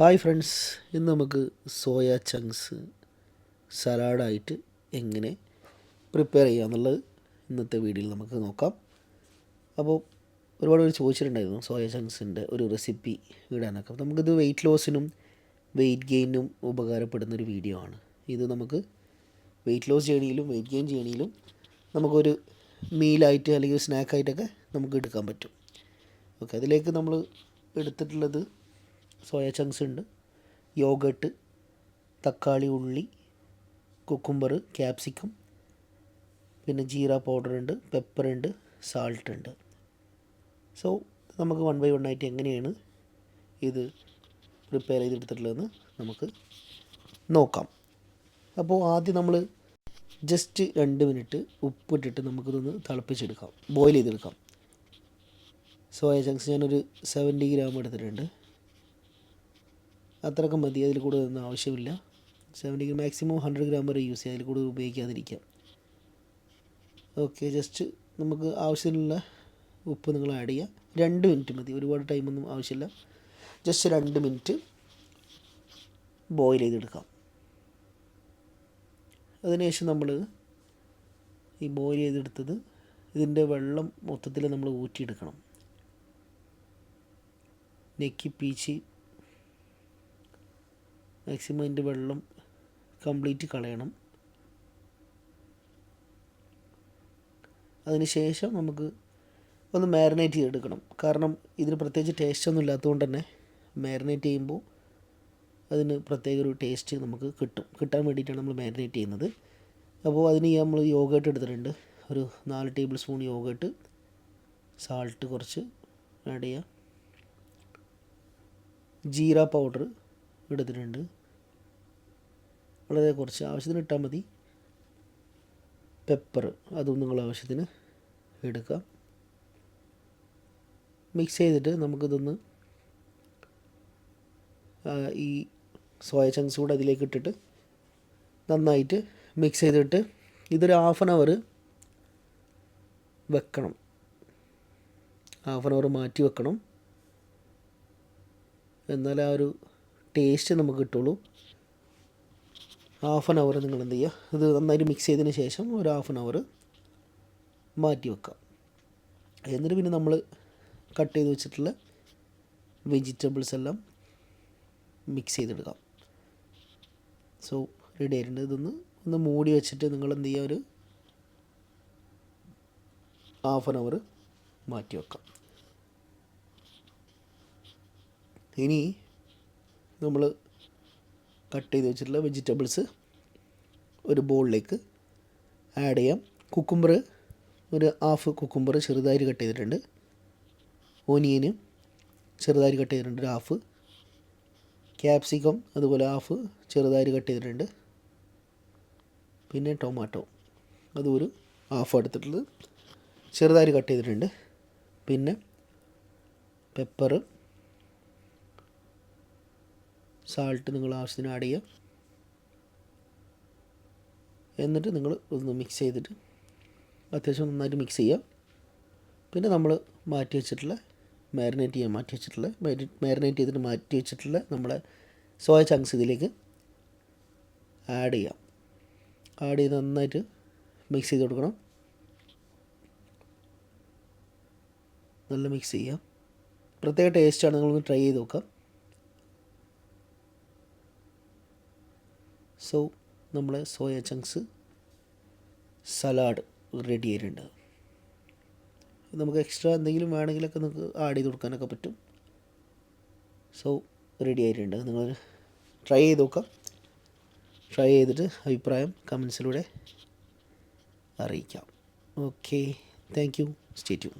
Hi friends, ഇന്ന് നമുക്ക് soya chunks സലാഡായിട്ട് എങ്ങനെ പ്രിപ്പയർ ചെയ്യാമെന്നുള്ളത് ഇന്നത്തെ വീഡിയോയിൽ നമുക്ക് നോക്കാം. അപ്പോൾ ഒരുപാട് പേര് ചോദിച്ചിട്ടുണ്ടായിരുന്നു സോയ ചങ്ക്സിൻ്റെ ഒരു റെസിപ്പി ഇടാനൊക്കെ. അപ്പോൾ നമുക്കിത് വെയിറ്റ് ലോസിനും വെയിറ്റ് ഗെയിനും ഉപകാരപ്പെടുന്നൊരു വീഡിയോ ആണ്. ഇത് നമുക്ക് വെയിറ്റ് ലോസ് ചെയ്യണമെങ്കിലും വെയിറ്റ് ഗെയിൻ ചെയ്യണമെങ്കിലും നമുക്കൊരു മീലായിട്ട് അല്ലെങ്കിൽ സ്നാക്കായിട്ടൊക്കെ നമുക്ക് എടുക്കാൻ പറ്റും. ഓക്കെ, അതിലേക്ക് നമ്മൾ എടുത്തിട്ടുള്ളത് സോയ ചങ്ക്സ് ഉണ്ട്, യോഗട്ട്, തക്കാളി, ഉള്ളി, കുക്കുംബർ, ക്യാപ്സിക്കം, പിന്നെ ജീര പൗഡർ ഉണ്ട്, പെപ്പർ ഉണ്ട്, സാൾട്ട് ഉണ്ട്. സോ നമുക്ക് 1 by 1 ആയിട്ട് എങ്ങനെയാണ് ഇത് പ്രിപ്പയർ ചെയ്തെടുത്തിട്ടുള്ളതെന്ന് നമുക്ക് നോക്കാം. അപ്പോൾ ആദ്യം നമ്മൾ ജസ്റ്റ് 2 മിനിറ്റ് ഉപ്പിട്ടിട്ട് നമുക്കിതൊന്ന് തിളപ്പിച്ചെടുക്കാം, ബോയിൽ ചെയ്തെടുക്കാം. സോയ ചങ്ക്സ് ഞാനൊരു 70 ഗ്രാം എടുത്തിട്ടുണ്ട്. അത്രയൊക്കെ മതി, അതിൽ കൂടുതലൊന്നും ആവശ്യമില്ല. 70 മാക്സിമം 100 ഗ്രാം വരെ യൂസ് ചെയ്യാം, അതിൽ കൂടുതൽ ഉപയോഗിക്കാതിരിക്കാം. ഓക്കെ, ജസ്റ്റ് നമുക്ക് ആവശ്യത്തിനുള്ള ഉപ്പ് നിങ്ങൾ ആഡ് ചെയ്യുക. 2 മിനിറ്റ് മതി, ഒരുപാട് ടൈമൊന്നും ആവശ്യമില്ല. ജസ്റ്റ് 2 മിനിറ്റ് ബോയിൽ ചെയ്തെടുക്കാം. അതിനുശേഷം നമ്മൾ ഈ ബോയിൽ ചെയ്തെടുത്തത് ഇതിൻ്റെ വെള്ളം മൊത്തത്തിൽ നമ്മൾ ഊറ്റിയെടുക്കണം. നെക്കി പീച്ച് മാക്സിമം അതിൻ്റെ വെള്ളം കംപ്ലീറ്റ് കളയണം. അതിന് ശേഷം നമുക്ക് ഒന്ന് മാരിനേറ്റ് ചെയ്തെടുക്കണം. കാരണം ഇതിന് പ്രത്യേകിച്ച് ടേസ്റ്റൊന്നും ഇല്ലാത്തതുകൊണ്ട് തന്നെ മാരിനേറ്റ് ചെയ്യുമ്പോൾ അതിന് പ്രത്യേക ഒരു ടേസ്റ്റ് നമുക്ക് കിട്ടാൻ വേണ്ടിയിട്ടാണ് നമ്മൾ മാരിനേറ്റ് ചെയ്യുന്നത്. അപ്പോൾ അതിന് നമ്മൾ യോഗട്ട് എടുത്തിട്ടുണ്ട്, ഒരു 4 ടേബിൾ സ്പൂൺ യോഗട്ട്, സാൾട്ട് കുറച്ച് ആഡ് ചെയ്യുക, ജീര പൗഡർ എടുത്തിട്ടുണ്ട്, വളരെ കുറച്ച്, ആവശ്യത്തിന് ഇട്ടാൽ മതി. പെപ്പർ അതും നിങ്ങൾ ആവശ്യത്തിന് എടുക്കുക. മിക്സ് ചെയ്തിട്ട് നമുക്കിതൊന്ന് ഈ സോയ ചങ്ക്സ് കൂടെ അതിലേക്ക് ഇട്ടിട്ട് നന്നായിട്ട് മിക്സ് ചെയ്തിട്ട് ഇതൊരു 1/2 അവർ വെക്കണം. 1/2 അവർ മാറ്റി വെക്കണം, എന്നാലേ ആ ഒരു ടേസ്റ്റ് നമുക്ക് കിട്ടുള്ളൂ. 1/2 അവർ നിങ്ങൾ എന്ത് ചെയ്യുക, ഇത് നന്നായിട്ട് മിക്സ് ചെയ്തതിന് ശേഷം ഒരു 1/2 അവർ മാറ്റി വെക്കാം. എന്നിട്ട് പിന്നെ നമ്മൾ കട്ട് ചെയ്ത് വെച്ചിട്ടുള്ള വെജിറ്റബിൾസ് എല്ലാം മിക്സ് ചെയ്തെടുക്കാം. സോ റെഡി ആയിട്ടുണ്ട്. ഒന്ന് മൂടി വെച്ചിട്ട് നിങ്ങൾ എന്ത് ചെയ്യുക, ഒരു 1/2 അവർ മാറ്റി വെക്കാം. ഇനി നമ്മൾ കട്ട് ചെയ്ത് വെച്ചിട്ടുള്ള വെജിറ്റബിൾസ് ഒരു ബൗളിലേക്ക് ആഡ് ചെയ്യാം. കുക്കുംബർ ഒരു 1/2 കുക്കുംബർ ചെറുതായി കട്ട് ചെയ്തിട്ടുണ്ട്, ഓനിയന് ചെറുതായി കട്ട് ചെയ്തിട്ടുണ്ട് ഒരു 1/2, ക്യാപ്സിക്കം അതുപോലെ 1/2 ചെറുതായി കട്ട് ചെയ്തിട്ടുണ്ട്, പിന്നെ ടൊമാറ്റോ അതും ഒരു 1/2 എടുത്തിട്ടുള്ളത് ചെറുതായി കട്ട് ചെയ്തിട്ടുണ്ട്, പിന്നെ പെപ്പർ, സാൾട്ട് നിങ്ങൾ ആവശ്യത്തിന് ആഡ് ചെയ്യുക. എന്നിട്ട് നിങ്ങൾ ഒന്ന് മിക്സ് ചെയ്തിട്ട് അത്യാവശ്യം നന്നായിട്ട് മിക്സ് ചെയ്യുക. പിന്നെ നമ്മൾ മാറ്റി വെച്ചിട്ടുള്ള മാരിനേറ്റ് ചെയ്തിട്ട് മാറ്റി വെച്ചിട്ടുള്ള നമ്മളെ സോയ ചങ്ക്സ് ഇതിലേക്ക് ആഡ് ചെയ്യാം. ആഡ് ചെയ്ത് നന്നായിട്ട് മിക്സ് ചെയ്ത് കൊടുക്കണം. നല്ല മിക്സ് ചെയ്യുക, പ്രത്യേക ടേസ്റ്റാണ്, നിങ്ങളൊന്ന് ട്രൈ ചെയ്ത് നോക്കാം. സോ നമ്മളെ സോയ ചങ്ക്സ് സലാഡ് റെഡി ആയിട്ടുണ്ട്. നമുക്ക് എക്സ്ട്രാ എന്തെങ്കിലും വേണമെങ്കിലൊക്കെ നമുക്ക് ആഡ് ചെയ്ത് കൊടുക്കാനൊക്കെ പറ്റും. സോ റെഡി ആയിട്ടുണ്ട്, നിങ്ങൾ ട്രൈ ചെയ്ത് നോക്കാം. ട്രൈ ചെയ്തിട്ട് അഭിപ്രായം കമൻസിലൂടെ അറിയിക്കാം. Okay, thank you, stay tune.